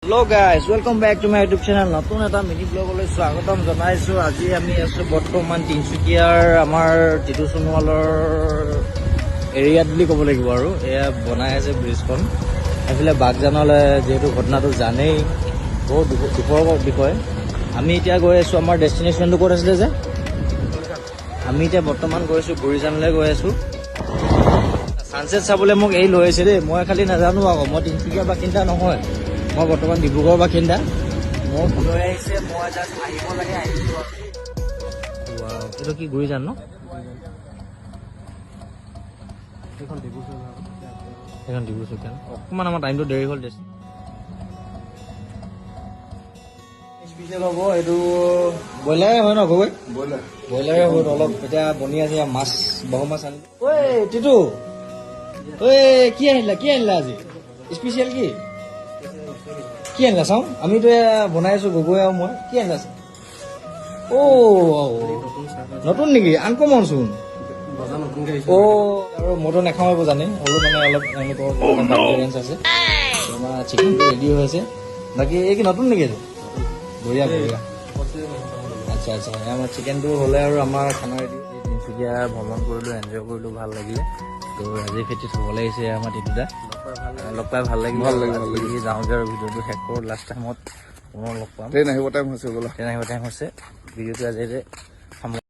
Hello guys, welcome back to my YouTube channel. নতুন এটা mini ব্লগলৈ স্বাগতম জনাইছো। আজি আমি আছো বৰ্তমান তিনচুকীয়াৰ আমাৰ টিটু সোণোৱালৰ এৰিয়াত বুলি ক'ব লাগিব আৰু এয়া বনাই আছে ব্ৰিজখন। এইফালে বাগজানলে যেহেতু ঘটনাটো জানেই বহুত দুখৰ বিষয়। আমি এতিয়া গৈ আছো আমাৰ ডেষ্টিনেশ্যনটো ক'ত আছিলে যে আমি এতিয়া বৰ্তমান গৈ আছো গুৰিজানলৈ গৈ আছো। সানছেট চাবলৈ মোক এই লৈ আহিছে দেই। মই খালি নাজানো আকৌ মই তিনচুকীয়া বাসিন্দা নহয়, মই বৰ্তমান ডিব্ৰুগড় বাসিন্দা। মোক লৈ আহিছে, মই জাষ্ট আহিব লাগে আহিছো। এইটো কি গুৰিজান ন? সেইখন ডিব্ৰুচকীয়া ন? অকণমান আমাৰ টাইমটো দেৰি হ'ল দেচোন। স্পেচিয়েল হ'ব এইটো ব্ৰইলাৰে হয় ন গগৈ? ব্ৰইলাৰে হ'ব অলপ। এতিয়া বনি আছে মাছ, বহু মাছ আনিলো। ঐ টিটু, ঐ কি আনিলা আজি স্পেচিয়েল কি আনিলা চাওঁ? আমিতো বনাই আছো গগৈ আৰু মই। কি আনিলা? নতুন নেকি? আনকমন চোন। আৰু মইতো নাখাওঁ জানে আৰু মানে অলপ এক্সপিৰিয়েঞ্চ আছে। আমাৰ চিকেনটো ৰেডি হৈ আছে। বাকী এই কি নতুন নেকি? বঢ়িয়া বঢ়িয়া। আচ্ছা আচ্ছা, আমাৰ চিকেনটো হ'লে আৰু আমাৰ খানা ৰেডি। তিনচুকীয়া ভ্ৰমণ কৰিলোঁ, এনজয় কৰিলোঁ, ভাল লাগিলে। তো আজি খেতি থ'বলৈ আহিছে আমাৰ টিটুদা। লগ পাই ভাল লাগিল। যাওঁগে আৰু ভিডিঅ'টো শেষ কৰোঁ। লাষ্ট টাইমত পুনৰ লগ পাম। ট্ৰেইন আহিব টাইম হৈছে ভিডিঅ'টো আজি